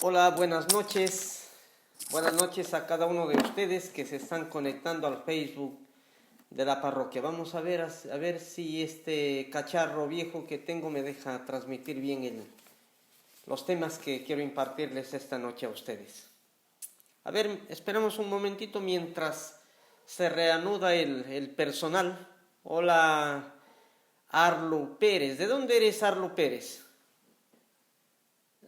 Hola, buenas noches. Buenas noches a cada uno de ustedes que se están conectando al Facebook de la parroquia. Vamos a ver si este cacharro viejo que tengo me deja transmitir bien los temas que quiero impartirles esta noche a ustedes. A ver, esperamos un momentito mientras se reanuda el personal. Hola, Arlo Pérez. ¿De dónde eres, Arlo Pérez?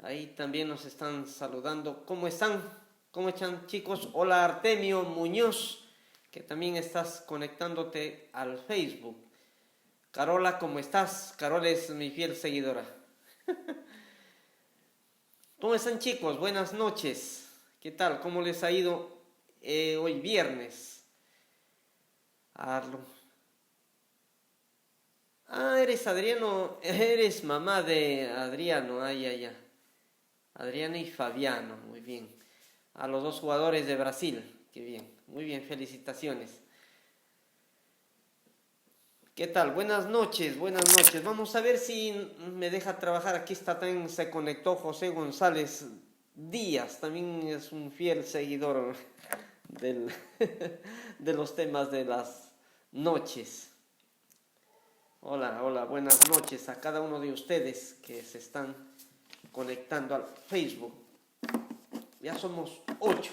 Ahí también nos están saludando. ¿Cómo están? ¿Cómo están, chicos? Hola, Artemio Muñoz, que también estás conectándote al Facebook. Carola, ¿cómo estás? Carola es mi fiel seguidora. ¿Cómo están, chicos? Buenas noches. ¿Qué tal? ¿Cómo les ha ido hoy viernes? Arlo. Ah, eres Adriano, eres mamá de Adriano. Ay. Adriano y Fabiano, muy bien. A los dos jugadores de Brasil, qué bien, muy bien, felicitaciones. ¿Qué tal? Buenas noches, buenas noches. Vamos a ver si me deja trabajar. Aquí está también, se conectó José González Díaz, también es un fiel seguidor de los temas de las noches. Hola, buenas noches a cada uno de ustedes que se están conectando al Facebook. Ya somos 8.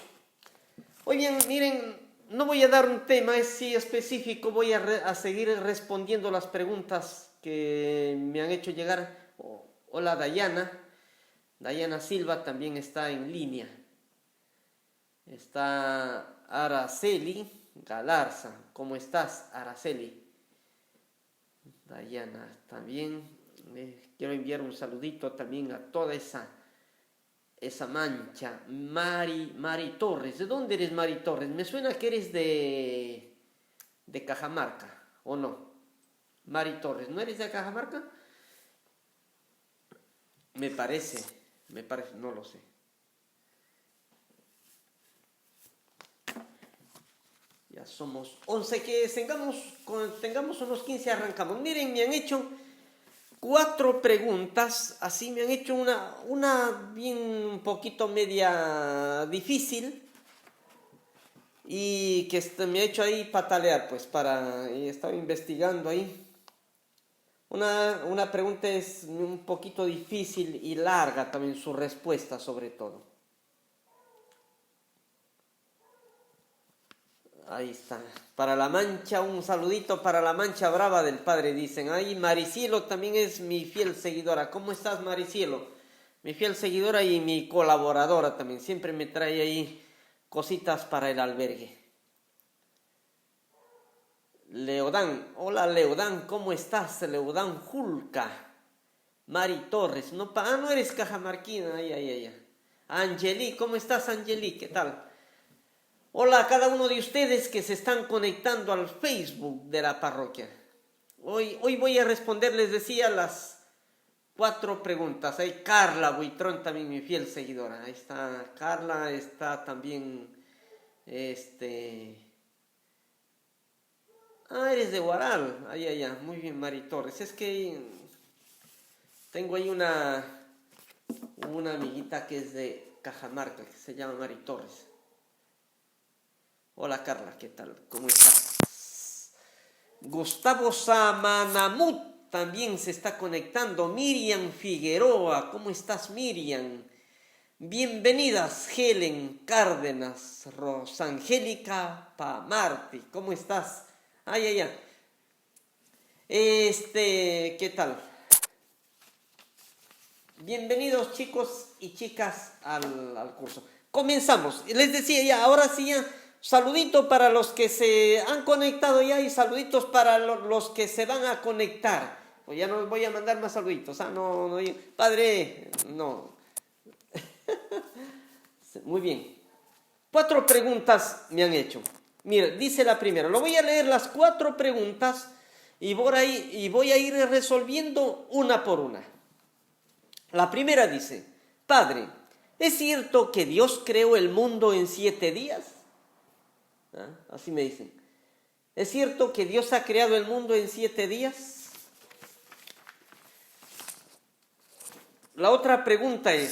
Oye, miren, no voy a dar un tema así específico, voy a seguir respondiendo las preguntas que me han hecho llegar. Hola, Dayana Silva también está en línea. Está Araceli Galarza. ¿Cómo estás, Araceli? Dayana, también quiero enviar un saludito también a toda esa mancha. Mari Torres. ¿De dónde eres, Mari Torres? Me suena que eres de Cajamarca, ¿o no? Mari Torres, ¿no eres de Cajamarca? Me parece, no lo sé. Ya somos 11, que tengamos unos 15 arrancamos. Miren, me han hecho 4 preguntas, así me han hecho una bien un poquito media difícil y que me ha hecho ahí patalear, pues y estaba investigando ahí. Una pregunta es un poquito difícil y larga también su respuesta sobre todo. Ahí está. Para la Mancha, un saludito para la Mancha Brava del Padre, dicen. Ahí Maricielo también es mi fiel seguidora. ¿Cómo estás, Maricielo? Mi fiel seguidora y mi colaboradora también. Siempre me trae ahí cositas para el albergue. Leodán. Hola, Leodán. ¿Cómo estás, Leodán Julca? Mari Torres. No eres cajamarquina. Ay. Angeli. ¿Cómo estás, Angeli? ¿Qué tal? Hola a cada uno de ustedes que se están conectando al Facebook de la parroquia. Hoy voy a responder, les decía, las 4 preguntas. Hay Carla Buitrón, también mi fiel seguidora. Ahí está Carla, está también eres de Huaral. Ay. Muy bien, Mari Torres. Es que tengo ahí una amiguita que es de Cajamarca, que se llama Mari Torres. Hola, Carla, ¿qué tal? ¿Cómo estás? Gustavo Samanamut también se está conectando. Miriam Figueroa, ¿cómo estás, Miriam? Bienvenidas, Helen Cárdenas, Rosangélica Pamarti, ¿cómo estás? Ay. ¿Qué tal? Bienvenidos, chicos y chicas, al curso. Comenzamos. Les decía ya, ahora sí ya. Saludito para los que se han conectado ya y saluditos para los que se van a conectar. Pues ya no les voy a mandar más saluditos. No, padre, no. Muy bien. 4 preguntas me han hecho. Mira, dice la primera. Lo voy a leer las 4 preguntas y voy a ir resolviendo una por una. La primera dice: Padre, ¿es cierto que Dios creó el mundo en 7 días? Así me dicen. ¿Es cierto que Dios ha creado el mundo en 7 días? La otra pregunta es: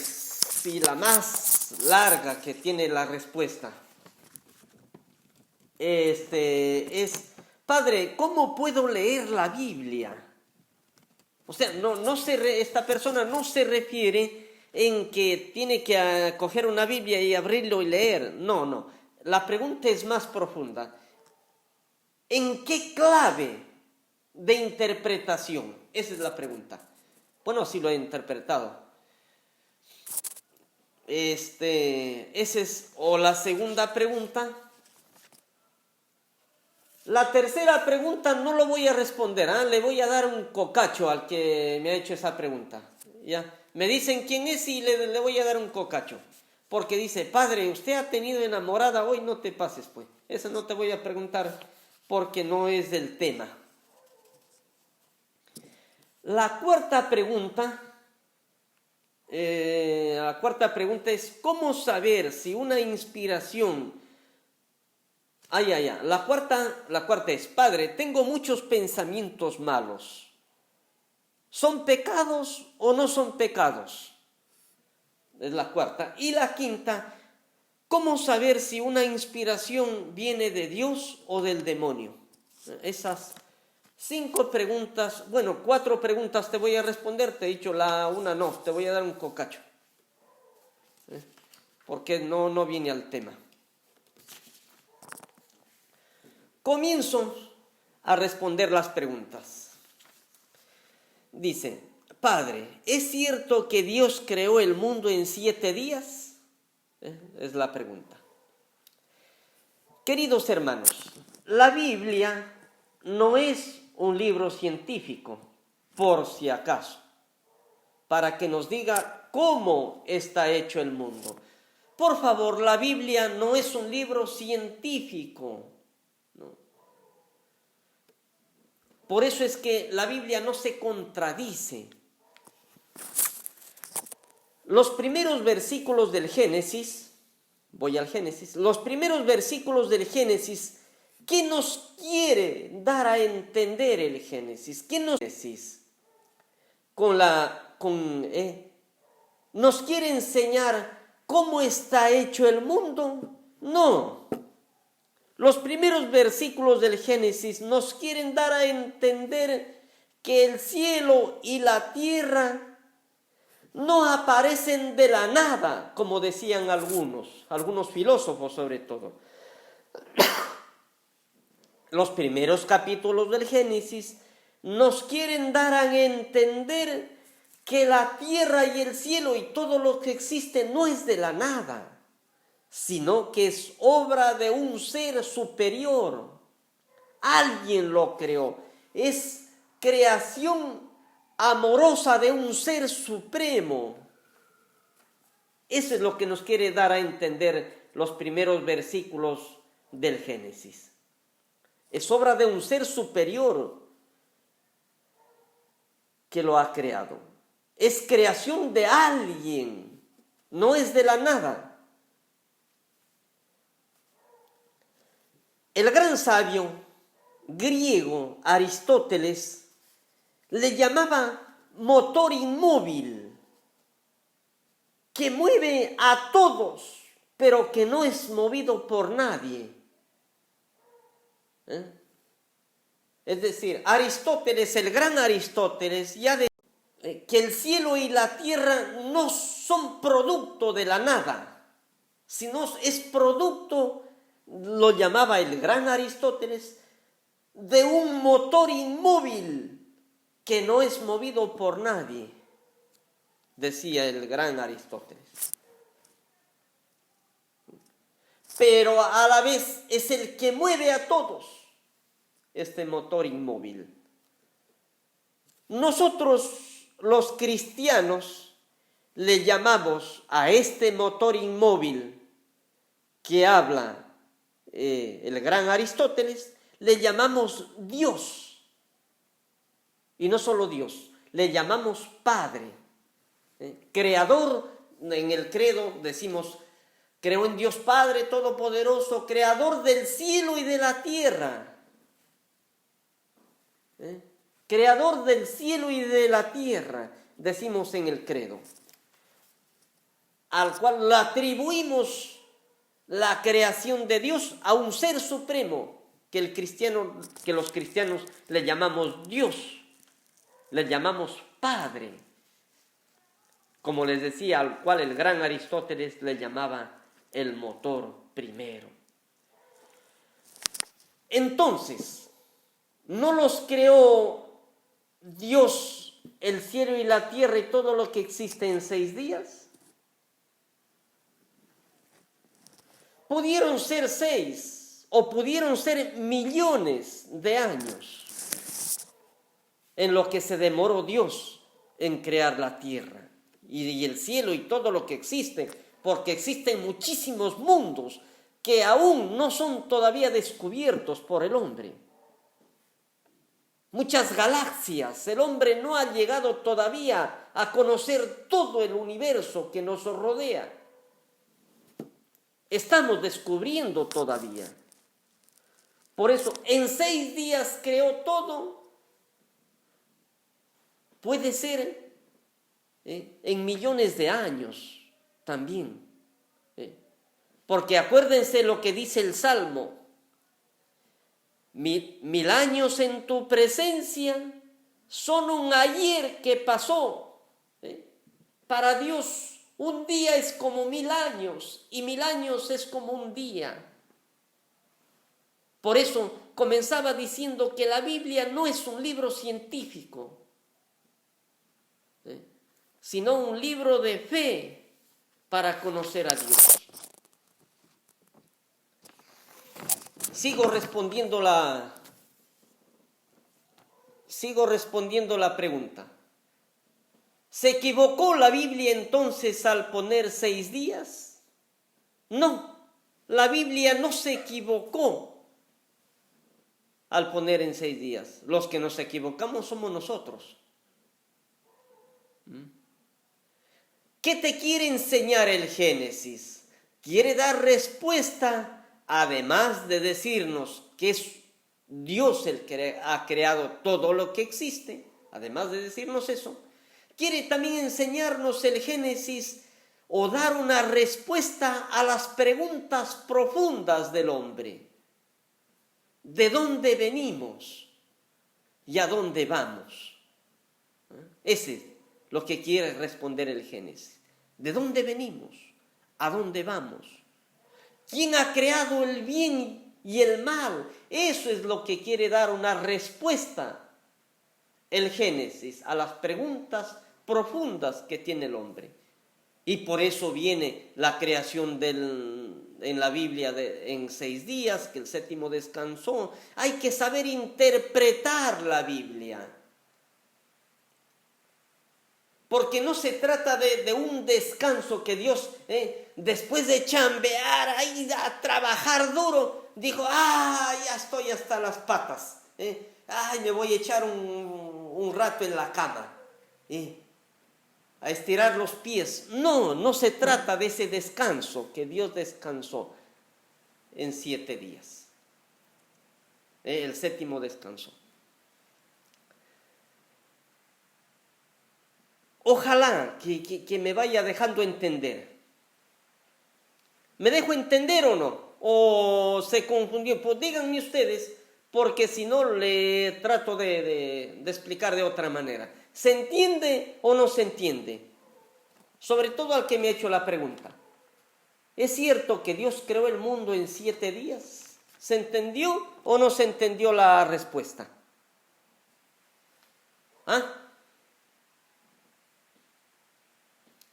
y la más larga que tiene la respuesta. Padre, ¿cómo puedo leer la Biblia? O sea, esta persona no se refiere en que tiene que coger una Biblia y abrirlo y leer. No. La pregunta es más profunda. ¿En qué clave de interpretación? Esa es la pregunta. Bueno, sí lo he interpretado. Esa es o la segunda pregunta. La tercera pregunta no lo voy a responder, le voy a dar un cocacho al que me ha hecho esa pregunta. ¿Ya? Me dicen quién es y le voy a dar un cocacho. Porque dice, padre, usted ha tenido enamorada hoy, no te pases pues. Eso no te voy a preguntar porque no es del tema. La cuarta pregunta es, ¿cómo saber si una inspiración... La cuarta es, padre, tengo muchos pensamientos malos. ¿Son pecados o no son pecados? Es la cuarta. Y la quinta, ¿cómo saber si una inspiración viene de Dios o del demonio? Esas 5 preguntas, 4 preguntas te voy a responder, te he dicho la una no, te voy a dar un cocacho. Porque no viene al tema. Comienzo a responder las preguntas. Dice, padre, ¿es cierto que Dios creó el mundo en 7 días? Es la pregunta. Queridos hermanos, la Biblia no es un libro científico, por si acaso, para que nos diga cómo está hecho el mundo. Por favor, la Biblia no es un libro científico. Por eso es que la Biblia no se contradice. Los primeros versículos del Génesis, voy al Génesis, los primeros versículos del Génesis, ¿qué nos quiere dar a entender el Génesis? ¿Qué nos nos quiere enseñar cómo está hecho el mundo? No. Los primeros versículos del Génesis nos quieren dar a entender que el cielo y la tierra no aparecen de la nada, como decían algunos filósofos sobre todo. Los primeros capítulos del Génesis nos quieren dar a entender que la tierra y el cielo y todo lo que existe no es de la nada, sino que es obra de un ser superior. Alguien lo creó. Es creación amorosa de un ser supremo. Eso es lo que nos quiere dar a entender los primeros versículos del Génesis. Es obra de un ser superior que lo ha creado. Es creación de alguien, no es de la nada. El gran sabio griego Aristóteles le llamaba motor inmóvil, que mueve a todos, pero que no es movido por nadie. Es decir, Aristóteles, el gran Aristóteles, ya de que el cielo y la tierra no son producto de la nada, sino es producto, lo llamaba el gran Aristóteles, de un motor inmóvil que no es movido por nadie, decía el gran Aristóteles. Pero a la vez es el que mueve a todos, este motor inmóvil. Nosotros, los cristianos, le llamamos a este motor inmóvil que habla el gran Aristóteles, le llamamos Dios. Y no solo Dios, le llamamos Padre. Creador, en el credo decimos, creo en Dios Padre Todopoderoso, creador del cielo y de la tierra. Creador del cielo y de la tierra, decimos en el credo. al cual le atribuimos la creación de Dios a un ser supremo que los cristianos le llamamos Dios, le llamamos Padre, como les decía, al cual el gran Aristóteles le llamaba el motor primero. Entonces, ¿no los creó Dios el cielo y la tierra y todo lo que existe en 6 días? Pudieron ser 6 o pudieron ser millones de años en lo que se demoró Dios en crear la tierra y el cielo y todo lo que existe, porque existen muchísimos mundos que aún no son todavía descubiertos por el hombre. Muchas galaxias, el hombre no ha llegado todavía a conocer todo el universo que nos rodea. Estamos descubriendo todavía. Por eso, en 6 días creó todo. Puede ser en millones de años también. Porque acuérdense lo que dice el Salmo. 1000 años en tu presencia son un ayer que pasó. Para Dios, un día es como 1000 años y 1000 años es como un día. Por eso comenzaba diciendo que la Biblia no es un libro científico, sino un libro de fe para conocer a Dios. Sigo respondiendo la pregunta. ¿Se equivocó la Biblia entonces al poner 6 días? No, la Biblia no se equivocó al poner en 6 días. Los que nos equivocamos somos nosotros. ¿Qué te quiere enseñar el Génesis? Quiere dar respuesta. Además de decirnos que es Dios el que ha creado todo lo que existe, además de decirnos eso, quiere también enseñarnos el Génesis o dar una respuesta a las preguntas profundas del hombre. ¿De dónde venimos y a dónde vamos? Ese es lo que quiere responder el Génesis. ¿De dónde venimos? ¿A dónde vamos? ¿Quién ha creado el bien y el mal? Eso es lo que quiere dar una respuesta el Génesis a las preguntas profundas que tiene el hombre. Y por eso viene la creación en la Biblia en 6 días, que el 7º descansó. Hay que saber interpretar la Biblia. Porque no se trata de un descanso que Dios, después de chambear, a trabajar duro, dijo, ya estoy hasta las patas, me voy a echar un rato en la cama, a estirar los pies. No se trata de ese descanso que Dios descansó en 7 días. El 7º descansó. Ojalá que me vaya dejando entender. ¿Me dejo entender o no? ¿O se confundió? Pues díganme ustedes, porque si no le trato de explicar de otra manera. ¿Se entiende o no se entiende? Sobre todo al que me ha hecho la pregunta. ¿Es cierto que Dios creó el mundo en 7 días? ¿Se entendió o no se entendió la respuesta?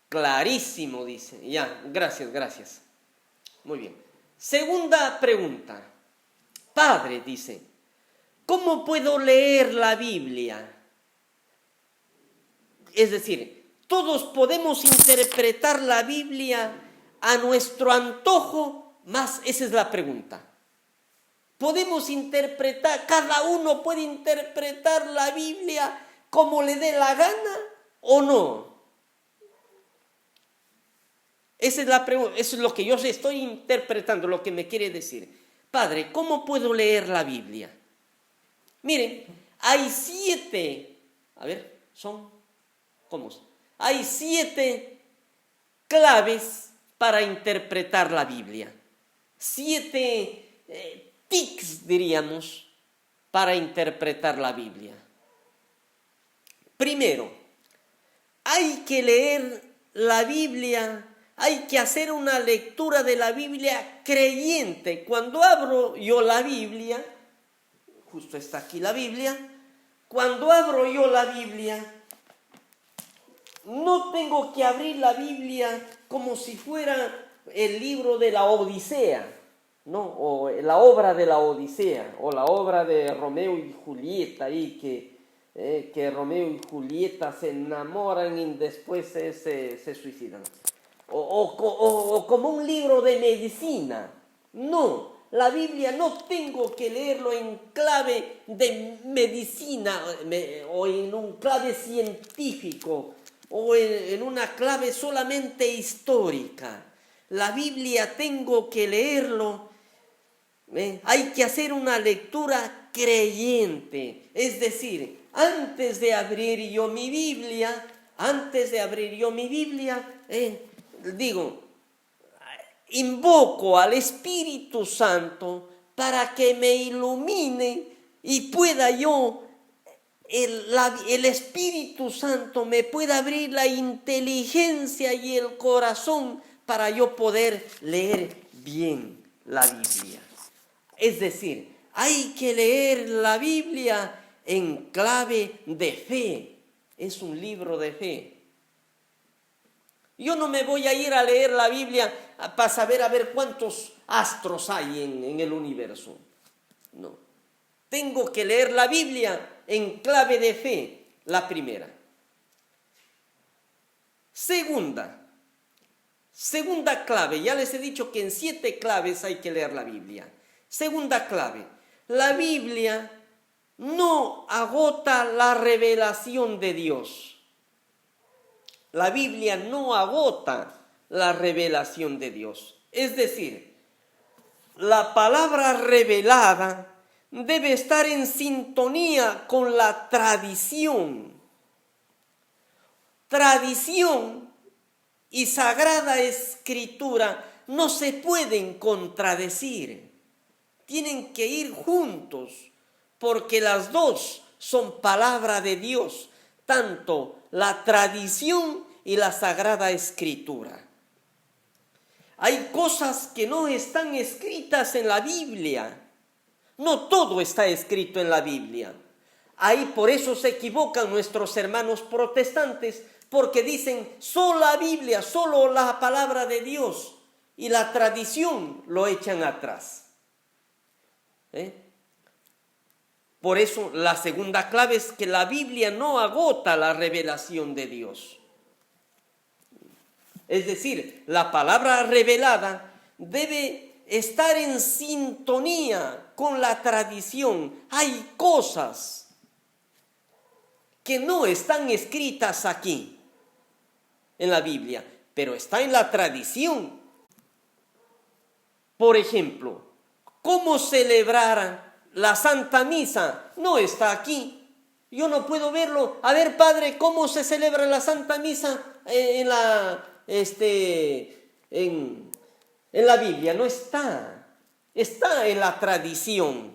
Clarísimo, dice. Ya, gracias. Muy bien. Segunda pregunta. Padre, dice, ¿cómo puedo leer la Biblia? Es decir, todos podemos interpretar la Biblia a nuestro antojo, más esa es la pregunta. ¿Podemos interpretar, cada uno puede interpretar la Biblia como le dé la gana o no? Esa es la pregunta, eso es lo que yo estoy interpretando, lo que me quiere decir. Padre, ¿cómo puedo leer la Biblia? Miren, hay 7, hay 7 claves para interpretar la Biblia. 7 tics, diríamos, para interpretar la Biblia. Primero, hay que leer la Biblia, hay que hacer una lectura de la Biblia creyente. Cuando abro yo la Biblia, justo está aquí la Biblia, cuando abro yo la Biblia, no tengo que abrir la Biblia como si fuera el libro de la Odisea, ¿no? O la obra de la Odisea, o la obra de Romeo y Julieta, ahí que Romeo y Julieta se enamoran y después se suicidan. O como un libro de medicina. No, la Biblia no tengo que leerlo en clave de medicina o en un clave científico o en una clave solamente histórica. La Biblia tengo que leerlo, hay que hacer una lectura creyente. Es decir, antes de abrir yo mi Biblia, invoco al Espíritu Santo para que me ilumine y pueda yo, el Espíritu Santo me pueda abrir la inteligencia y el corazón para yo poder leer bien la Biblia. Es decir, hay que leer la Biblia en clave de fe. Es un libro de fe. Yo no me voy a ir a leer la Biblia para saber a ver cuántos astros hay en el universo. No. Tengo que leer la Biblia en clave de fe, la primera. Segunda clave, ya les he dicho que en 7 claves hay que leer la Biblia. Segunda clave, la Biblia no agota la revelación de Dios. La Biblia no agota la revelación de Dios. Es decir, la palabra revelada debe estar en sintonía con la tradición. Tradición y Sagrada Escritura no se pueden contradecir. Tienen que ir juntos, porque las dos son palabra de Dios, tanto la tradición y la Sagrada Escritura. Hay cosas que no están escritas en la Biblia. No todo está escrito en la Biblia. Ahí por eso se equivocan nuestros hermanos protestantes, porque dicen solo la Biblia, solo la palabra de Dios, y la tradición lo echan atrás. Por eso la segunda clave es que la Biblia no agota la revelación de Dios. Es decir, la palabra revelada debe estar en sintonía con la tradición. Hay cosas que no están escritas aquí en la Biblia, pero está en la tradición. Por ejemplo, ¿cómo celebrar la Santa Misa? No está aquí. Yo no puedo verlo. A ver, Padre, ¿cómo se celebra la Santa Misa en la Biblia? No está. Está en la tradición.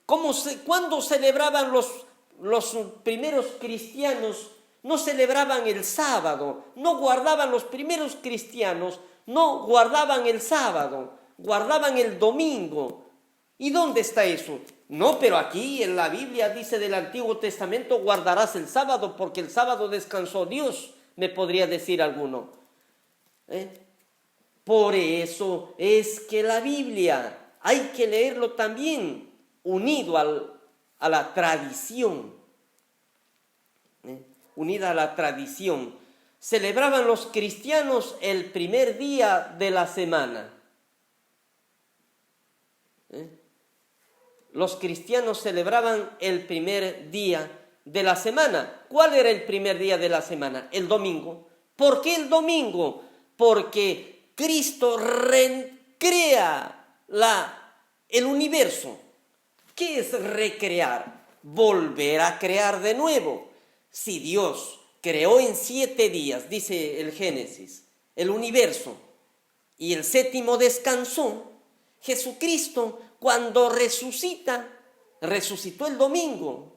¿Cuándo celebraban los primeros cristianos? No celebraban el sábado. No guardaban los primeros cristianos. No guardaban el sábado. Guardaban el domingo. ¿Y dónde está eso? No, pero aquí en la Biblia dice del Antiguo Testamento, guardarás el sábado porque el sábado descansó Dios, me podría decir alguno. Por eso es que la Biblia hay que leerlo también unido a la tradición. Unida a la tradición. Celebraban los cristianos el primer día de la semana. Los cristianos celebraban el primer día de la semana. ¿Cuál era el primer día de la semana? El domingo. ¿Por qué el domingo? Porque Cristo recrea el universo. ¿Qué es recrear? Volver a crear de nuevo. Si Dios creó en 7 días, dice el Génesis, el universo y el séptimo descansó, Jesucristo cuando resucitó el domingo.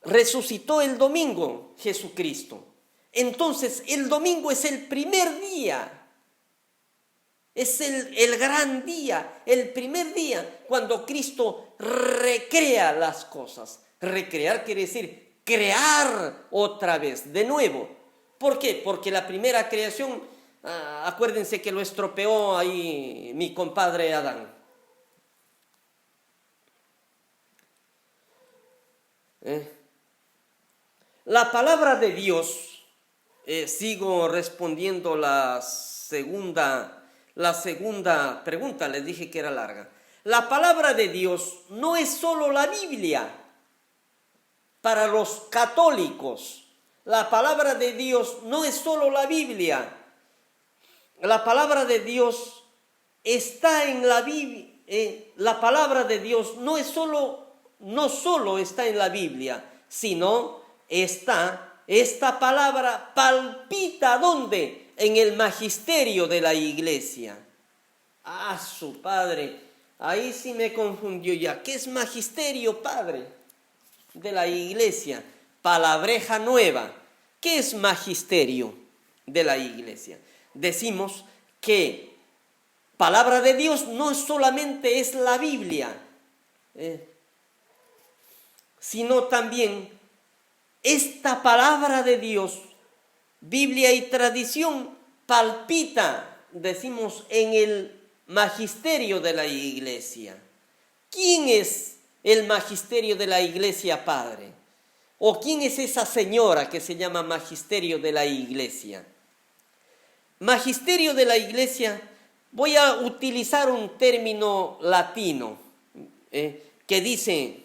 Resucitó el domingo Jesucristo. Entonces el domingo es el primer día. Es el gran día, el primer día cuando Cristo recrea las cosas. Recrear quiere decir crear otra vez, de nuevo. ¿Por qué? Porque la primera creación, acuérdense que lo estropeó ahí mi compadre Adán. La palabra de Dios, sigo respondiendo la segunda pregunta, les dije que era larga. La palabra de Dios no es solo la Biblia para los católicos. La palabra de Dios no es solo la Biblia. La palabra de Dios está en la Biblia. La palabra de Dios no solo está en la Biblia, sino esta palabra palpita ¿dónde? En el magisterio de la iglesia. Su padre, ahí sí me confundió ya. ¿Qué es magisterio, padre? De la iglesia, palabreja nueva. ¿Qué es magisterio de la iglesia? Decimos que palabra de Dios no solamente es la Biblia, sino también esta palabra de Dios, Biblia y tradición, palpita, decimos, en el magisterio de la iglesia. ¿Quién es el magisterio de la iglesia, padre? ¿O quién es esa señora que se llama magisterio de la iglesia? Magisterio de la iglesia, voy a utilizar un término latino que dice,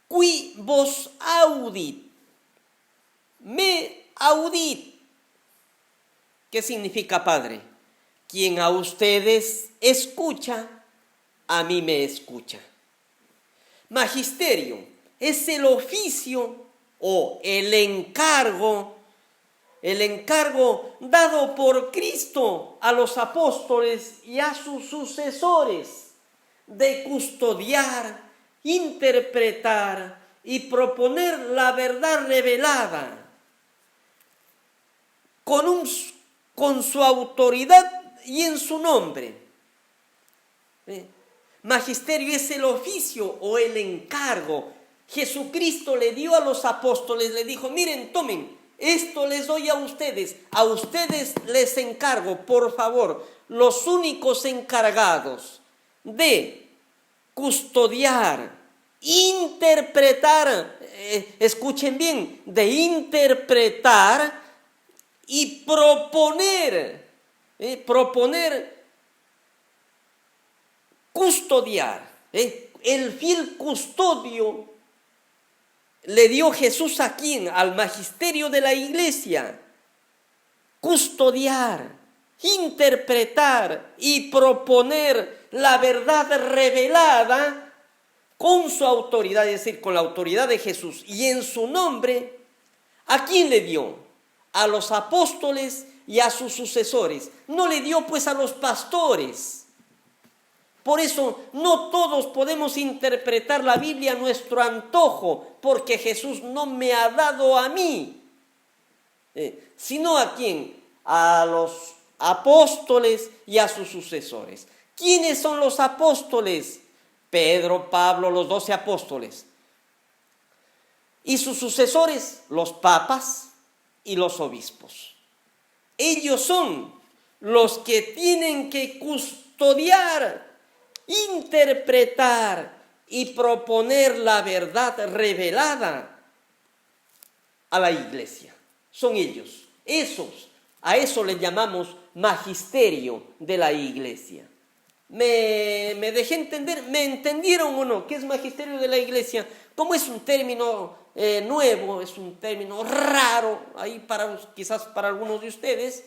qui vos audit, me audit. ¿Qué significa, padre? Quien a ustedes escucha, a mí me escucha. Magisterio es el oficio o el encargo dado por Cristo a los apóstoles y a sus sucesores de custodiar, interpretar y proponer la verdad revelada con su autoridad y en su nombre. Magisterio es el oficio o el encargo. Jesucristo le dio a los apóstoles, le dijo, miren, tomen, esto les doy a ustedes les encargo, por favor, los únicos encargados de custodiar, interpretar, escuchen bien, de interpretar y proponer, custodiar. El fiel custodio le dio Jesús a quién? Al magisterio de la iglesia. Custodiar, interpretar y proponer la verdad revelada con su autoridad, es decir, con la autoridad de Jesús y en su nombre. ¿A quién le dio? A los apóstoles y a sus sucesores. No le dio pues a los pastores. Por eso no todos podemos interpretar la Biblia a nuestro antojo, porque Jesús no me ha dado a mí, sino a quién, a los apóstoles y a sus sucesores. ¿Quiénes son los apóstoles? Pedro, Pablo, los 12 apóstoles. Y sus sucesores, los papas y los obispos. Ellos son los que tienen que custodiar, interpretar y proponer la verdad revelada a la iglesia. Son ellos, a eso le llamamos magisterio de la iglesia. ¿Me dejé entender? ¿Me entendieron o no? ¿Qué es magisterio de la iglesia? Como es un término nuevo, es un término raro, ahí quizás para algunos de ustedes,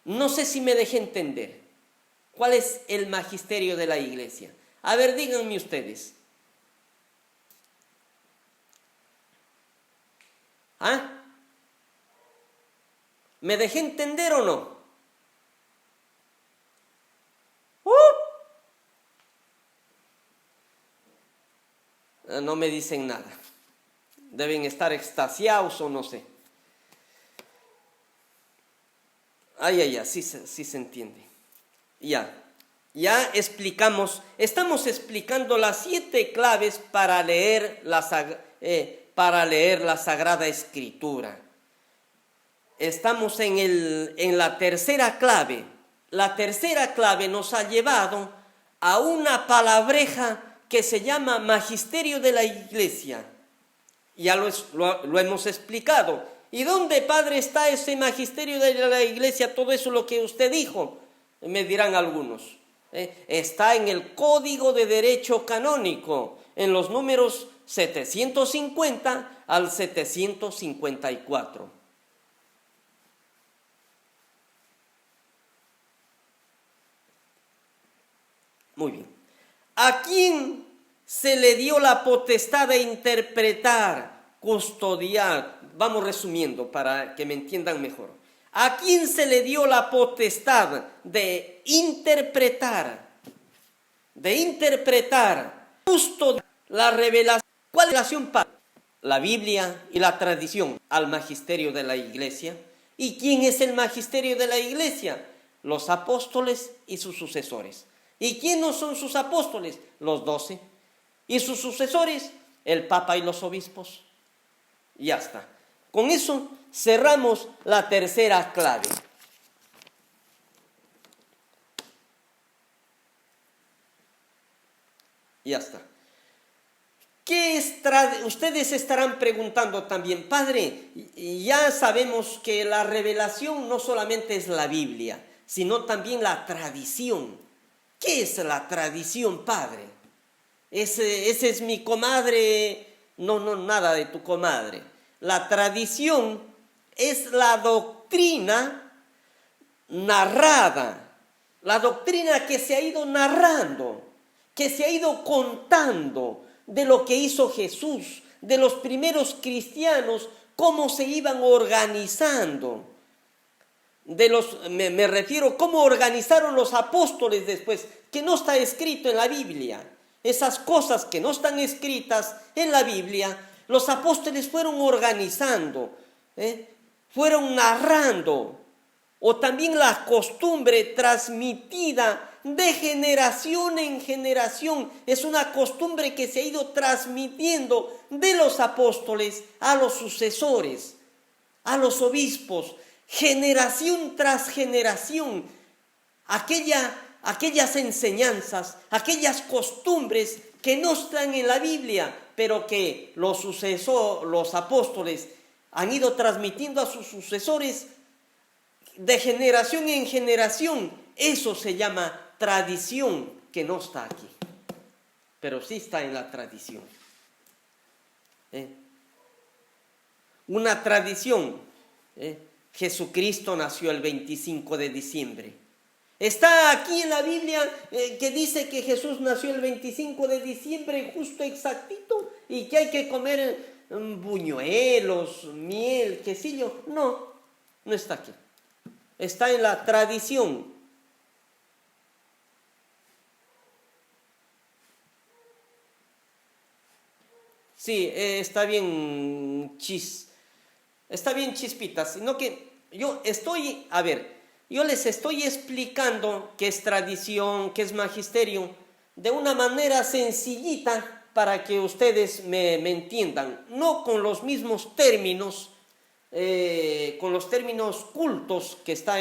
no sé si me dejé entender. ¿Cuál es el magisterio de la iglesia? A ver, díganme ustedes. ¿Ah? ¿Me dejé entender o no? No me dicen nada. Deben estar extasiados o no sé. Ay, sí se entiende. Ya explicamos, estamos explicando las 7 claves para leer la Sagrada Escritura. Estamos en la tercera clave. La tercera clave nos ha llevado a una palabreja que se llama magisterio de la Iglesia. Ya lo hemos explicado. ¿Y dónde, padre, está ese magisterio de la Iglesia? Todo eso lo que usted dijo, me dirán algunos. Está en el Código de Derecho Canónico, en los números 750 al 754. Muy bien. ¿A quién se le dio la potestad de interpretar, custodiar? Vamos resumiendo para que me entiendan mejor. ¿A quién se le dio la potestad de interpretar, custodiar la revelación? ¿Cuál relación para la Biblia y la tradición al magisterio de la Iglesia? ¿Y quién es el magisterio de la Iglesia? Los apóstoles y sus sucesores. ¿Y quiénes son sus apóstoles? Los 12. ¿Y sus sucesores? El Papa y los obispos. Ya está. Con eso cerramos la tercera clave. Ya está. Ustedes estarán preguntando también, padre, ya sabemos que la revelación no solamente es la Biblia, sino también la tradición. ¿Qué es la tradición, padre? Ese es mi comadre. No, nada de tu comadre. La tradición es la doctrina narrada, la doctrina que se ha ido narrando, que se ha ido contando de lo que hizo Jesús, de los primeros cristianos, cómo se iban organizando. Me refiero cómo organizaron los apóstoles después, que no está escrito en la Biblia. Esas cosas que no están escritas en la Biblia, los apóstoles fueron organizando, fueron narrando, o también la costumbre transmitida de generación en generación. Es una costumbre que se ha ido transmitiendo de los apóstoles a los sucesores, a los obispos, generación tras generación. Aquellas enseñanzas, aquellas costumbres que no están en la Biblia, pero que los apóstoles han ido transmitiendo a sus sucesores de generación en generación. Eso se llama tradición, que no está aquí, pero sí está en la tradición. Una tradición. Jesucristo nació el 25 de diciembre. Está aquí en la Biblia que dice que Jesús nació el 25 de diciembre, justo exactito, y que hay que comer buñuelos, miel, quesillo. No está aquí. Está en la tradición. Sí, está bien chispita, sino que yo les estoy explicando qué es tradición, qué es magisterio, de una manera sencillita para que ustedes me entiendan, no con los mismos términos, con los términos cultos que está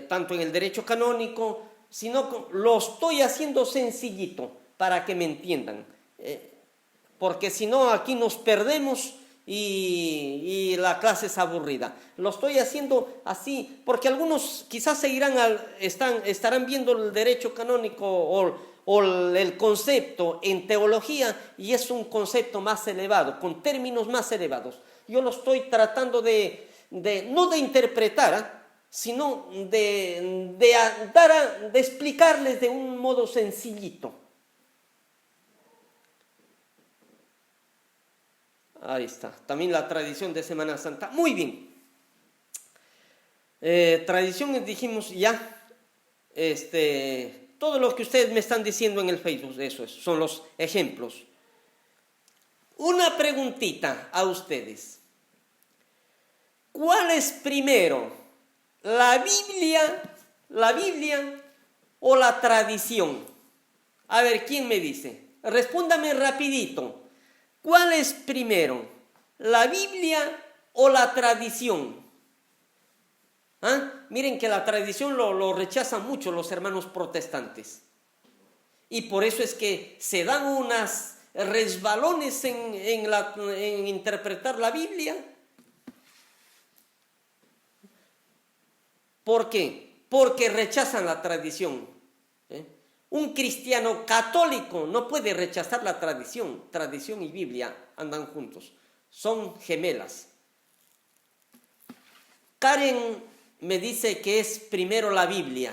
tanto en el derecho canónico, sino lo estoy haciendo sencillito para que me entiendan. Porque si no, aquí nos perdemos y la clase es aburrida. Lo estoy haciendo así, porque algunos quizás estarán viendo el derecho canónico o el concepto en teología, y es un concepto más elevado, con términos más elevados. Yo lo estoy tratando no de interpretar, sino de explicarles de un modo sencillito. Ahí está. También la tradición de Semana Santa. Muy bien. Tradiciones dijimos ya. Todo lo que ustedes me están diciendo en el Facebook, son los ejemplos. Una preguntita a ustedes. ¿Cuál es primero? ¿La Biblia o la tradición? A ver, ¿quién me dice? Respóndame rapidito. ¿Cuál es primero? ¿La Biblia o la tradición? Miren que la tradición lo rechazan mucho los hermanos protestantes. Y por eso es que se dan unas resbalones en interpretar la Biblia. ¿Por qué? Porque rechazan la tradición. Un cristiano católico no puede rechazar la tradición. Tradición y Biblia andan juntos. Son gemelas. Karen me dice que es primero la Biblia.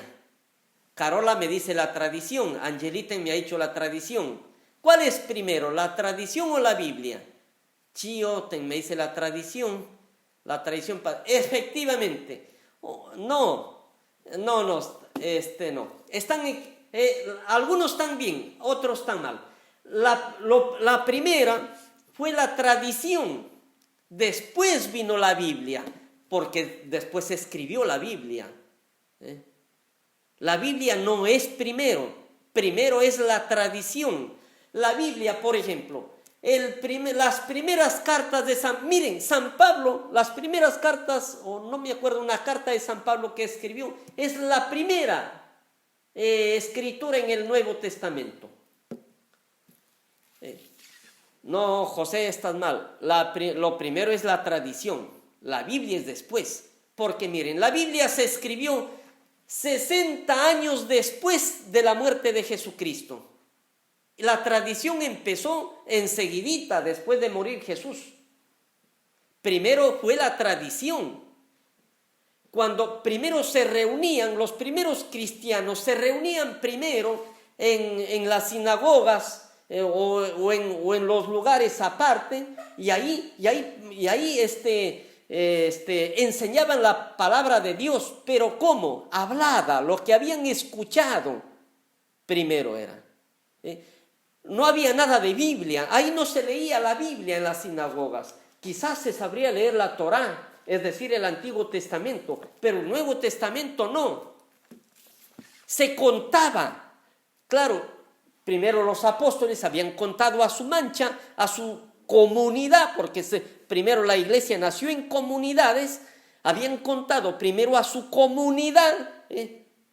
Carola me dice la tradición. Angelita me ha dicho la tradición. ¿Cuál es primero, la tradición o la Biblia? Chioten me dice la tradición. La tradición. Efectivamente. No. Algunos están bien, otros están mal. La primera fue la tradición. Después vino la Biblia. Porque después se escribió la Biblia. La Biblia no es primero es la tradición. La Biblia, por ejemplo, las primeras cartas de San Pablo, las primeras cartas, o no me acuerdo, una carta de San Pablo que escribió, es la primera escritura en el Nuevo Testamento. No, José, estás mal. Lo primero es la tradición. La Biblia es después, porque miren, la Biblia se escribió 60 años después de la muerte de Jesucristo. La tradición empezó enseguidita después de morir Jesús. Primero fue la tradición. Cuando primero se reunían, los primeros cristianos se reunían primero en las sinagogas o en los lugares aparte, y ahí enseñaban la palabra de Dios, pero ¿cómo? Hablada, lo que habían escuchado primero era. No había nada de Biblia, ahí no se leía la Biblia en las sinagogas. Quizás se sabría leer la Torá, es decir, el Antiguo Testamento, pero el Nuevo Testamento no. Se contaba, claro, primero los apóstoles habían contado a su mancha, a su comunidad, porque primero la iglesia nació en comunidades, habían contado primero a su comunidad,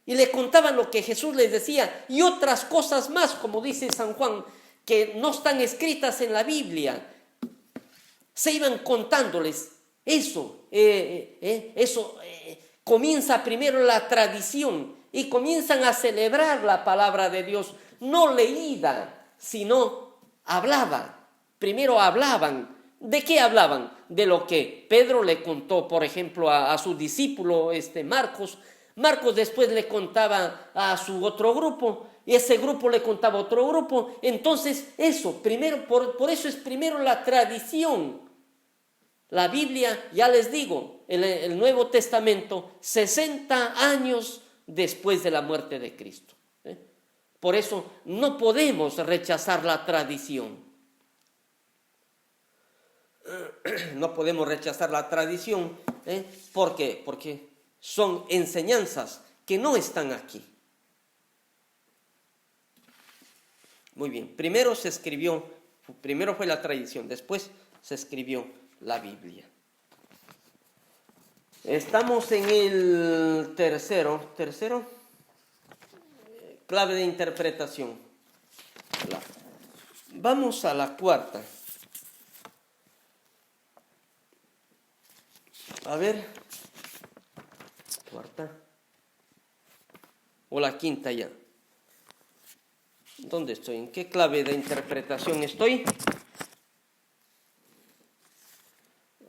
y le contaban lo que Jesús les decía y otras cosas más, como dice San Juan, que no están escritas en la Biblia. Se iban contándoles eso. Comienza primero la tradición y comienzan a celebrar la palabra de Dios, no leída, sino hablada. Primero hablaban. ¿De qué hablaban? De lo que Pedro le contó, por ejemplo, a su discípulo Marcos. Marcos después le contaba a su otro grupo, y ese grupo le contaba a otro grupo. Entonces, primero, por eso es primero la tradición. La Biblia, ya les digo, el Nuevo Testamento, 60 años después de la muerte de Cristo. Por eso no podemos rechazar la tradición. No podemos rechazar la tradición. ¿Por qué? Porque son enseñanzas que no están aquí. Muy bien, primero fue la tradición, después se escribió la Biblia. Estamos en el tercero, clave de interpretación. Vamos a la cuarta. A ver, cuarta o la quinta ya. ¿Dónde estoy? ¿En qué clave de interpretación estoy?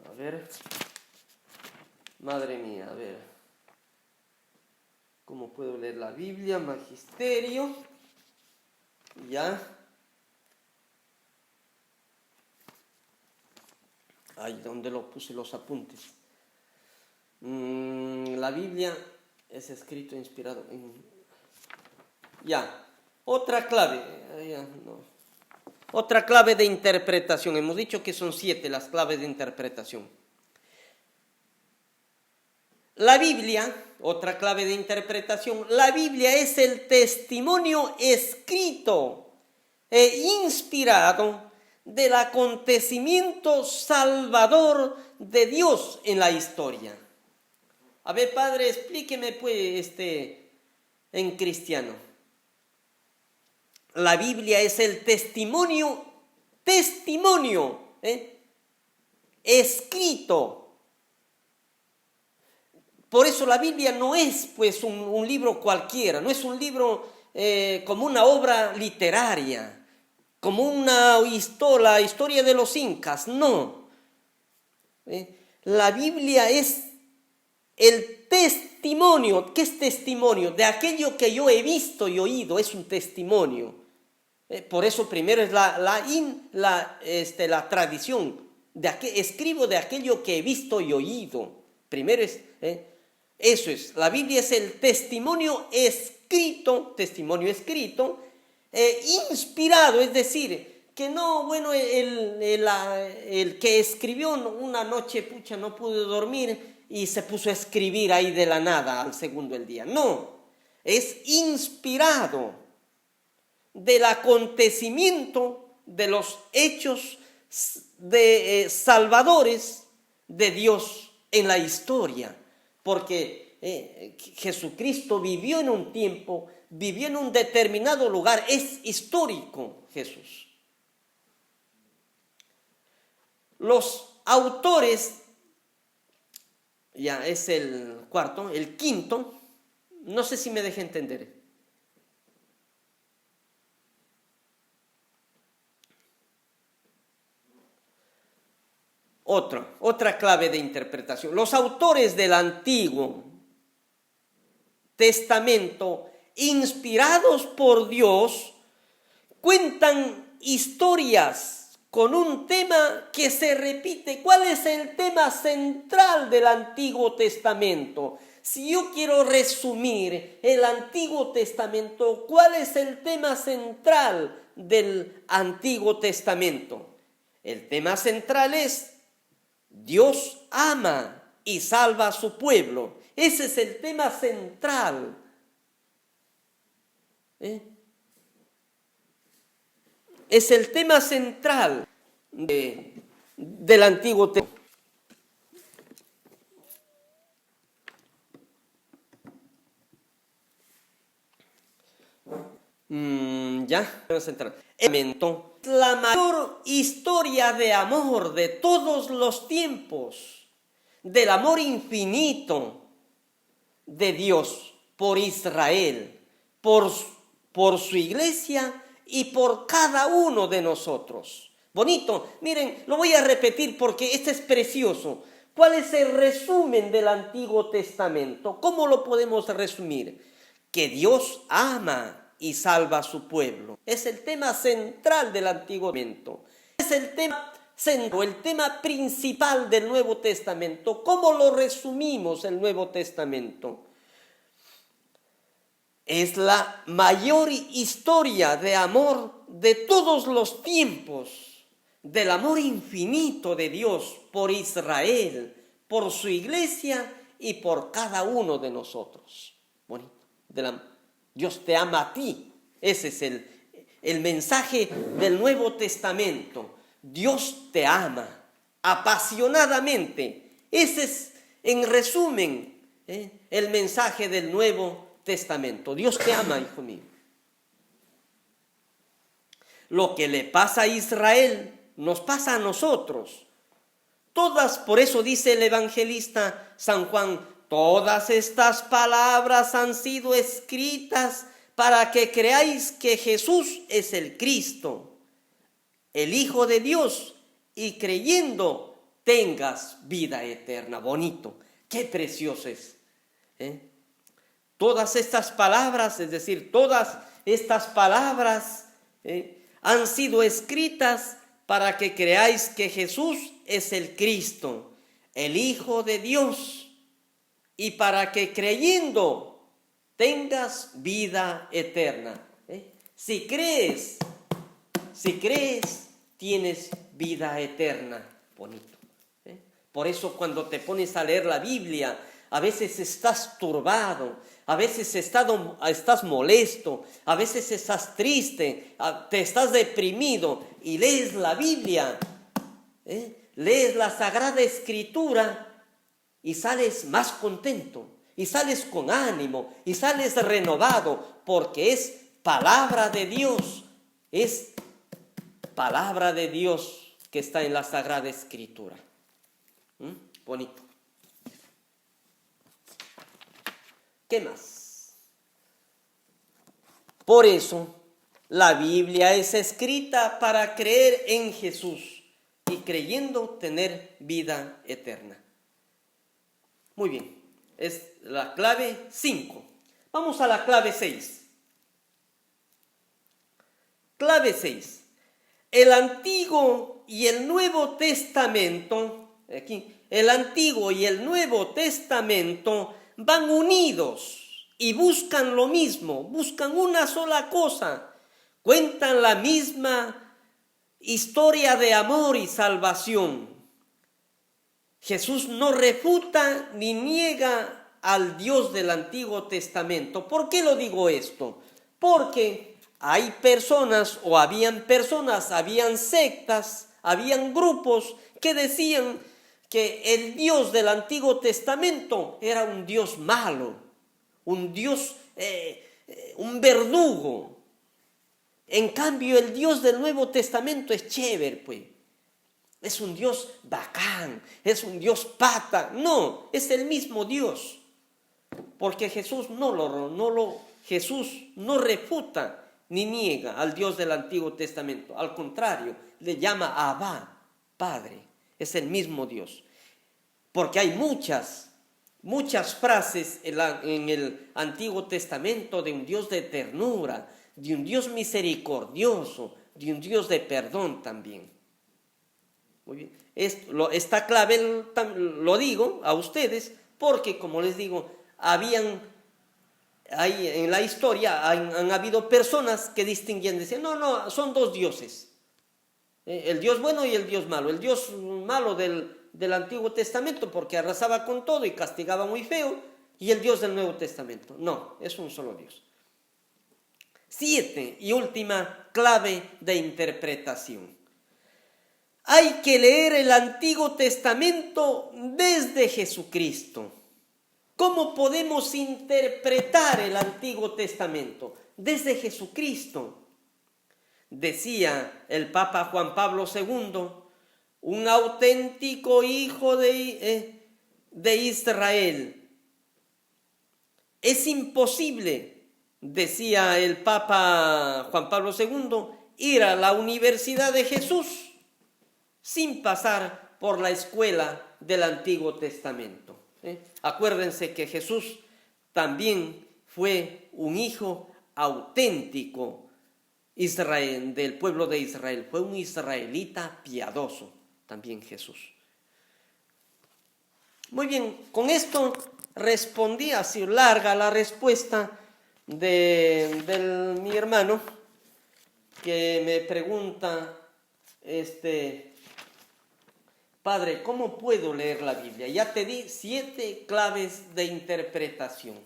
A ver, madre mía, a ver. ¿Cómo puedo leer la Biblia? Magisterio. Ya. Ahí donde lo puse los apuntes. La Biblia es escrito inspirado en... Ya, otra clave. Ya, no. Otra clave de interpretación. Hemos dicho que son 7 las claves de interpretación. La Biblia, otra clave de interpretación, la Biblia es el testimonio escrito e inspirado del acontecimiento salvador de Dios en la historia. A ver, padre, explíqueme pues en cristiano. La Biblia es el testimonio escrito. Por eso la Biblia no es pues un libro cualquiera, no es un libro como una obra literaria, como la historia de los incas, no. La Biblia es el testimonio. ¿Qué es testimonio? De aquello que yo he visto y oído, es un testimonio. Por eso primero es la tradición. Escribo de aquello que he visto y oído. Primero es... Eso es, la Biblia es el testimonio escrito, inspirado, es decir, que no, bueno, el que escribió una noche, no pudo dormir y se puso a escribir ahí de la nada al segundo del día. No, es inspirado del acontecimiento de los hechos salvadores de Dios en la historia. Porque Jesucristo vivió en un tiempo, vivió en un determinado lugar, es histórico Jesús. Los autores, ya es el cuarto, el quinto, no sé si me dejé entender. Otra clave de interpretación. Los autores del Antiguo Testamento, inspirados por Dios, cuentan historias con un tema que se repite. ¿Cuál es el tema central del Antiguo Testamento? Si yo quiero resumir el Antiguo Testamento, ¿cuál es el tema central del Antiguo Testamento? El tema central es: Dios ama y salva a su pueblo. Ese es el tema central. Es el tema central del Antiguo Testamento. La mayor historia de amor de todos los tiempos, del amor infinito de Dios por Israel, por su iglesia y por cada uno de nosotros. Bonito, miren, lo voy a repetir porque este es precioso. ¿Cuál es el resumen del Antiguo Testamento? ¿Cómo lo podemos resumir? Que Dios ama y salva a su pueblo. Es el tema central del Antiguo Testamento. Es el tema central, el tema principal del Nuevo Testamento. ¿Cómo lo resumimos el Nuevo Testamento? Es la mayor historia de amor de todos los tiempos, del amor infinito de Dios por Israel, por su iglesia y por cada uno de nosotros. Bonito. Dios te ama a ti. Ese es el mensaje del Nuevo Testamento. Dios te ama apasionadamente. Ese es, en resumen, el mensaje del Nuevo Testamento. Dios te ama, hijo mío. Lo que le pasa a Israel nos pasa a nosotros. Por eso dice el evangelista San Juan: todas estas palabras han sido escritas para que creáis que Jesús es el Cristo, el Hijo de Dios, y creyendo tengas vida eterna. Bonito, qué precioso es. Todas estas palabras, es decir, todas estas palabras han sido escritas para que creáis que Jesús es el Cristo, el Hijo de Dios, y para que creyendo tengas vida eterna. Si crees, tienes vida eterna. Bonito. Por eso cuando te pones a leer la Biblia, a veces estás turbado, a veces estás molesto, a veces estás triste, te estás deprimido y lees la Biblia, lees la Sagrada Escritura y sales más contento, y sales con ánimo, y sales renovado, porque es palabra de Dios, es palabra de Dios que está en la Sagrada Escritura. Bonito. ¿Qué más? Por eso, la Biblia es escrita para creer en Jesús y creyendo tener vida eterna. Muy bien, es la clave 5. Vamos a la clave 6. Clave 6. El Antiguo y el Nuevo Testamento, aquí, el Antiguo y el Nuevo Testamento van unidos y buscan lo mismo, buscan una sola cosa, cuentan la misma historia de amor y salvación. Jesús no refuta ni niega al Dios del Antiguo Testamento. ¿Por qué lo digo esto? Porque hay personas, o habían personas, habían sectas, habían grupos que decían que el Dios del Antiguo Testamento era un Dios malo, un Dios, un verdugo. En cambio, el Dios del Nuevo Testamento es chévere, pues. Es un Dios bacán, es un Dios pata. No, es el mismo Dios. Porque Jesús Jesús no refuta ni niega al Dios del Antiguo Testamento. Al contrario, le llama Abba, Padre. Es el mismo Dios. Porque hay muchas frases en el Antiguo Testamento de un Dios de ternura, de un Dios misericordioso, de un Dios de perdón también. Muy bien. Esta clave lo digo a ustedes porque, como les digo, en la historia han habido personas que distinguían, decían, no, son dos dioses. El Dios bueno y el Dios malo. El Dios malo del Antiguo Testamento porque arrasaba con todo y castigaba muy feo, y el Dios del Nuevo Testamento. No, es un solo Dios. 7 y última clave de interpretación. Hay que leer el Antiguo Testamento desde Jesucristo. ¿Cómo podemos interpretar el Antiguo Testamento? Desde Jesucristo. Decía el Papa Juan Pablo II, un auténtico hijo de Israel. Es imposible, decía el Papa Juan Pablo II, ir a la Universidad de Jesús sin pasar por la escuela del Antiguo Testamento. Acuérdense que Jesús también fue un hijo auténtico del pueblo de Israel. Fue un israelita piadoso también Jesús. Muy bien, con esto respondí así larga la respuesta de mi hermano que me pregunta, Padre, ¿cómo puedo leer la Biblia? Ya te di 7 claves de interpretación.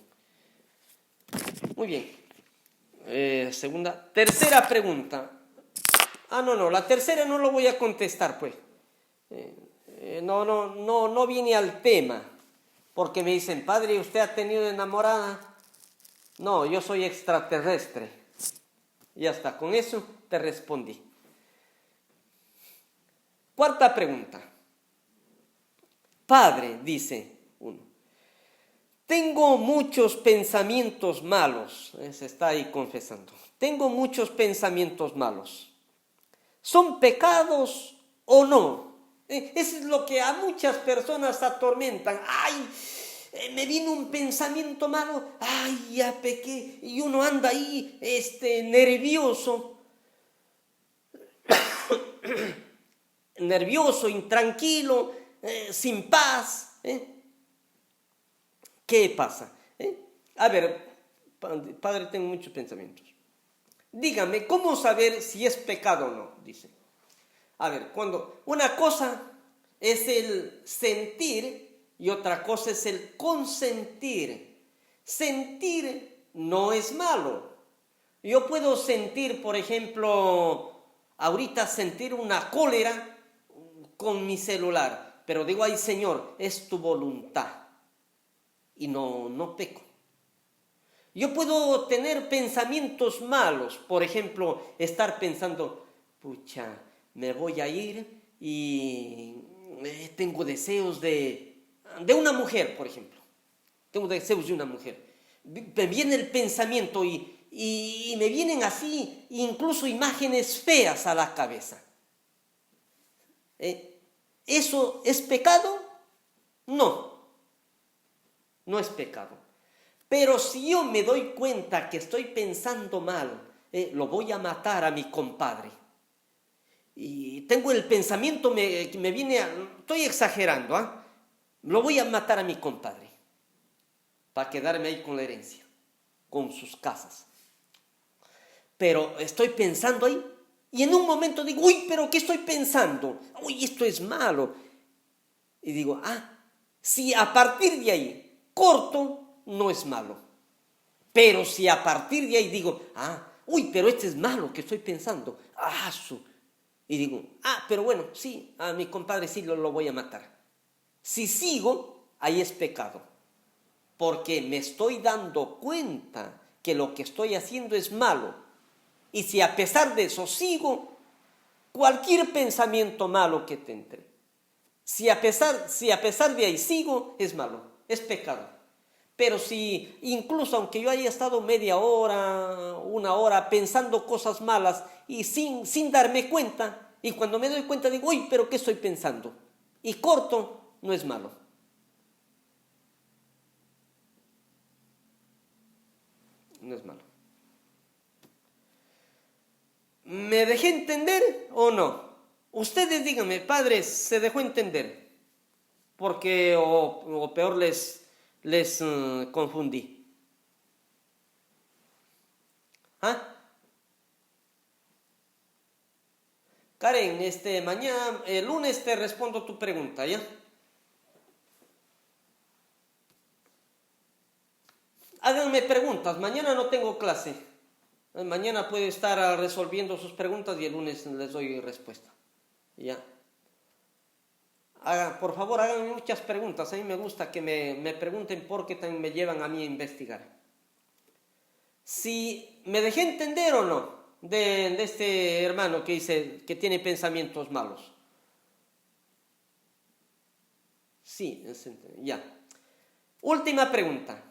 Muy bien. Tercera pregunta. No, la tercera no lo voy a contestar, pues. No viene al tema. Porque me dicen, Padre, ¿usted ha tenido enamorada? No, yo soy extraterrestre. Ya está, con eso te respondí. Cuarta pregunta. Padre, dice uno, tengo muchos pensamientos malos. Se está ahí confesando. Tengo muchos pensamientos malos. ¿Son pecados o no? Eso es lo que a muchas personas atormentan. ¡Ay! Me vino un pensamiento malo. ¡Ay! Ya pequé. Y uno anda ahí nervioso. nervioso, intranquilo, sin paz. ¿Qué pasa? A ver, padre, tengo muchos pensamientos. Dígame, ¿cómo saber si es pecado o no? Dice. A ver, cuando una cosa es el sentir y otra cosa es el consentir. Sentir no es malo. Yo puedo sentir, por ejemplo, ahorita sentir una cólera con mi celular, pero digo, ay Señor, es tu voluntad y no peco. Yo puedo tener pensamientos malos, por ejemplo, estar pensando, pucha, me voy a ir y tengo deseos de una mujer, por ejemplo. Tengo deseos de una mujer. Me viene el pensamiento y me vienen así incluso imágenes feas a la cabeza. ¿Eso es pecado? No, no es pecado. Pero si yo me doy cuenta que estoy pensando mal, lo voy a matar a mi compadre. Y tengo el pensamiento que me viene, estoy exagerando, lo voy a matar a mi compadre para quedarme ahí con la herencia, con sus casas. Pero estoy pensando ahí y en un momento digo, uy, pero ¿qué estoy pensando? Uy, esto es malo. Y digo, si a partir de ahí corto, no es malo. Pero si a partir de ahí digo, uy, pero este es malo que estoy pensando, y digo, pero bueno, sí, a mi compadre sí lo voy a matar. Si sigo, ahí es pecado, porque me estoy dando cuenta que lo que estoy haciendo es malo. Y si a pesar de eso sigo, cualquier pensamiento malo que te entre, si a pesar de ahí sigo, es malo, es pecado. Pero si incluso aunque yo haya estado media hora, una hora pensando cosas malas y sin darme cuenta, y cuando me doy cuenta digo, uy, pero ¿qué estoy pensando? Y corto, no es malo. No es malo. ¿Me dejé entender o no? Ustedes díganme, padres, ¿se dejó entender? Porque o peor les confundí. Karen, mañana, el lunes te respondo tu pregunta, ¿ya? Háganme preguntas, mañana no tengo clase. Mañana puede estar resolviendo sus preguntas y el lunes les doy respuesta. ¿Ya? Por favor, hagan muchas preguntas. A mí me gusta que me pregunten porque también me llevan a mí a investigar. Si me dejé entender o no de este hermano que dice que tiene pensamientos malos. Sí, ya. Última pregunta.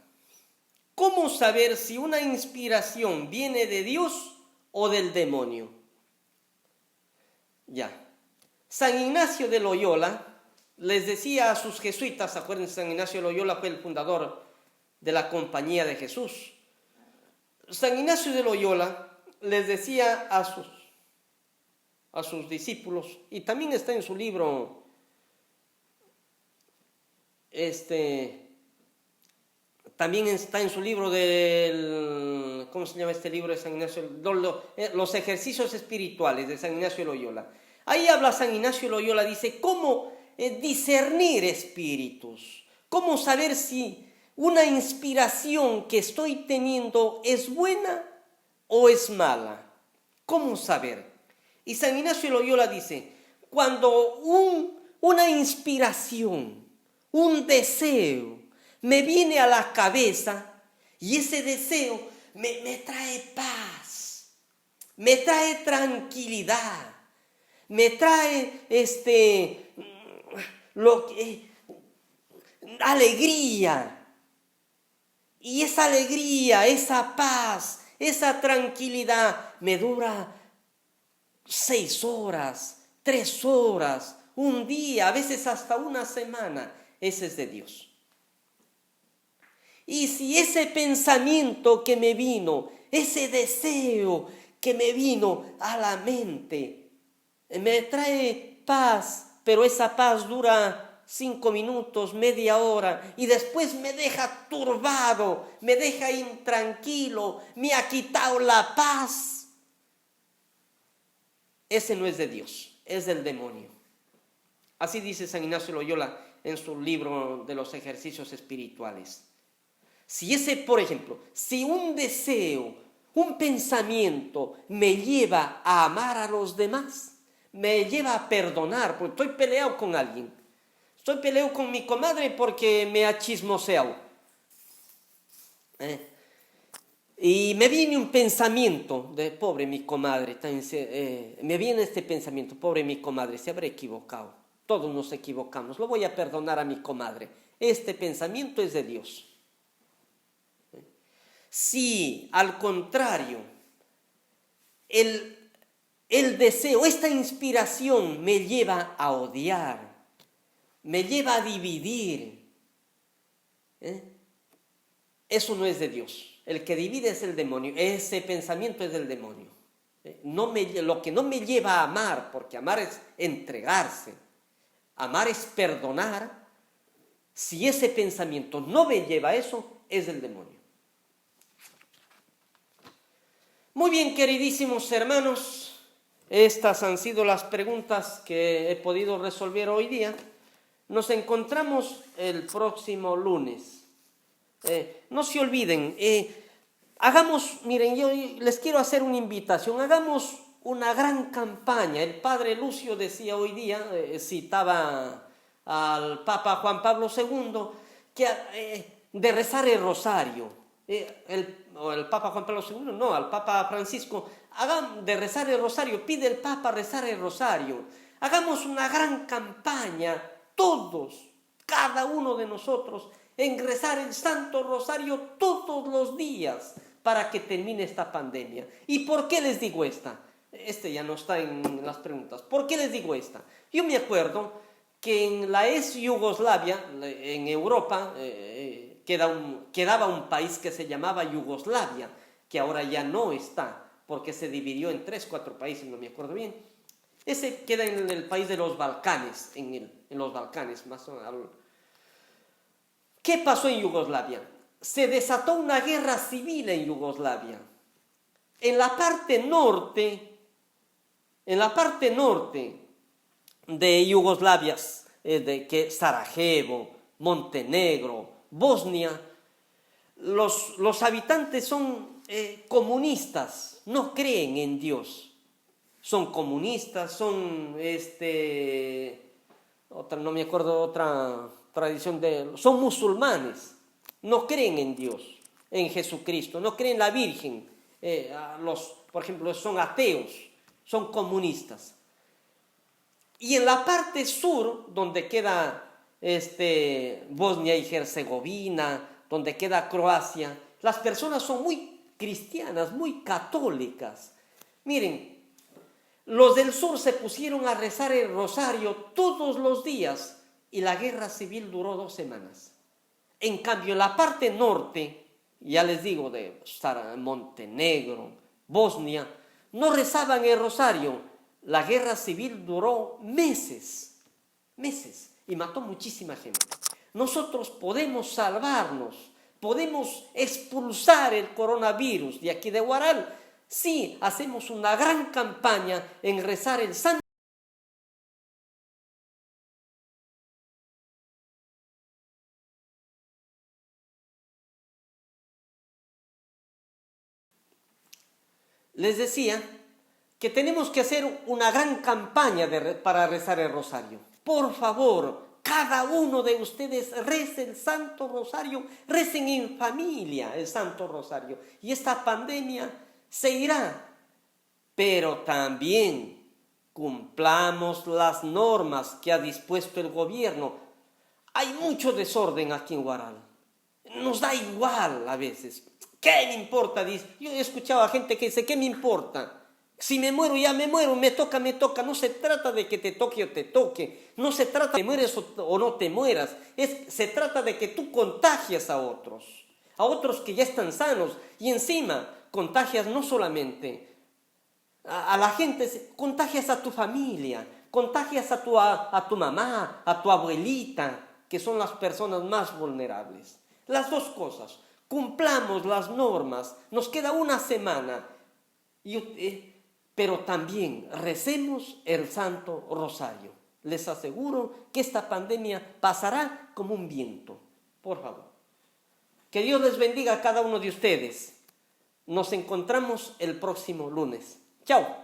¿Cómo saber si una inspiración viene de Dios o del demonio? Ya. San Ignacio de Loyola les decía a sus jesuitas, acuérdense, San Ignacio de Loyola fue el fundador de la Compañía de Jesús. San Ignacio de Loyola les decía a sus discípulos, y también está en su libro, también está en su libro del, ¿cómo se llama este libro de San Ignacio? Los ejercicios espirituales de San Ignacio de Loyola. Ahí habla San Ignacio de Loyola, dice, ¿cómo discernir espíritus? ¿Cómo saber si una inspiración que estoy teniendo es buena o es mala? ¿Cómo saber? Y San Ignacio de Loyola dice, cuando una inspiración, un deseo, me viene a la cabeza y ese deseo me trae paz, me trae tranquilidad, me trae alegría. Y esa alegría, esa paz, esa tranquilidad me dura 6 horas, 3 horas, un día, a veces hasta una semana. Ese es de Dios. Y si ese pensamiento que me vino, ese deseo que me vino a la mente, me trae paz, pero esa paz dura 5 minutos, media hora, y después me deja turbado, me deja intranquilo, me ha quitado la paz. Ese no es de Dios, es del demonio. Así dice San Ignacio de Loyola en su libro de los ejercicios espirituales. Si ese, por ejemplo, si un deseo, un pensamiento me lleva a amar a los demás, me lleva a perdonar, porque estoy peleado con alguien, estoy peleado con mi comadre porque me ha chismoseado, y me viene un pensamiento de pobre mi comadre, me viene este pensamiento, pobre mi comadre, se habrá equivocado, todos nos equivocamos, lo voy a perdonar a mi comadre. Este pensamiento es de Dios. Si al contrario, el deseo, esta inspiración me lleva a odiar, me lleva a dividir, eso no es de Dios. El que divide es el demonio, ese pensamiento es del demonio. Lo que no me lleva a amar, porque amar es entregarse, amar es perdonar, si ese pensamiento no me lleva a eso, es del demonio. Muy bien, queridísimos hermanos, estas han sido las preguntas que he podido resolver hoy día. Nos encontramos el próximo lunes. No se olviden, miren, yo les quiero hacer una invitación, hagamos una gran campaña. El padre Lucio decía hoy día, citaba al Papa Juan Pablo II, de rezar el rosario. El Papa Juan Pablo II, no, al Papa Francisco, de rezar el rosario, pide el Papa rezar el rosario. Hagamos una gran campaña, todos, cada uno de nosotros, en rezar el Santo Rosario todos los días para que termine esta pandemia. ¿Y por qué les digo esta? Ya no está en las preguntas. ¿Por qué les digo esta? Yo me acuerdo que en la ex Yugoslavia, en Europa, quedaba un país que se llamaba Yugoslavia, que ahora ya no está, porque se dividió en 3, 4 países, no me acuerdo bien. Ese queda en el país de los Balcanes, en los Balcanes, más o menos. ¿Qué pasó en Yugoslavia? Se desató una guerra civil en Yugoslavia. En la parte norte de Yugoslavia, que Sarajevo, Montenegro, Bosnia, los habitantes son comunistas, no creen en Dios. Son comunistas, son no me acuerdo otra tradición son musulmanes, no creen en Dios, en Jesucristo, no creen en la Virgen, por ejemplo, son ateos, son comunistas. Y en la parte sur, donde queda Bosnia y Herzegovina, donde queda Croacia, las personas son muy cristianas, muy católicas. Miren, los del sur se pusieron a rezar el rosario todos los días y la guerra civil duró 2 semanas. En cambio, en la parte norte, ya les digo, de Montenegro, Bosnia, no rezaban el rosario. La guerra civil duró meses, y mató muchísima gente. Nosotros podemos salvarnos, podemos expulsar el coronavirus de aquí de Huaral si hacemos una gran campaña en rezar el Santo. Les decía que tenemos que hacer una gran campaña para rezar el rosario. Por favor, cada uno de ustedes rece el Santo Rosario, recen en familia el Santo Rosario. Y esta pandemia se irá. Pero también cumplamos las normas que ha dispuesto el gobierno. Hay mucho desorden aquí en Huaral. Nos da igual a veces. ¿Qué me importa? Dice. Yo he escuchado a gente que dice, ¿qué me importa? Si me muero, ya me muero, me toca. No se trata de que te toque o te toque. No se trata de que mueres o no te mueras. Se trata de que tú contagias a otros que ya están sanos. Y encima contagias no solamente a la gente, contagias a tu familia, contagias a tu mamá, a tu abuelita, que son las personas más vulnerables. Las dos cosas. Cumplamos las normas. Nos queda una semana. Pero también recemos el Santo Rosario. Les aseguro que esta pandemia pasará como un viento. Por favor. Que Dios les bendiga a cada uno de ustedes. Nos encontramos el próximo lunes. Chao.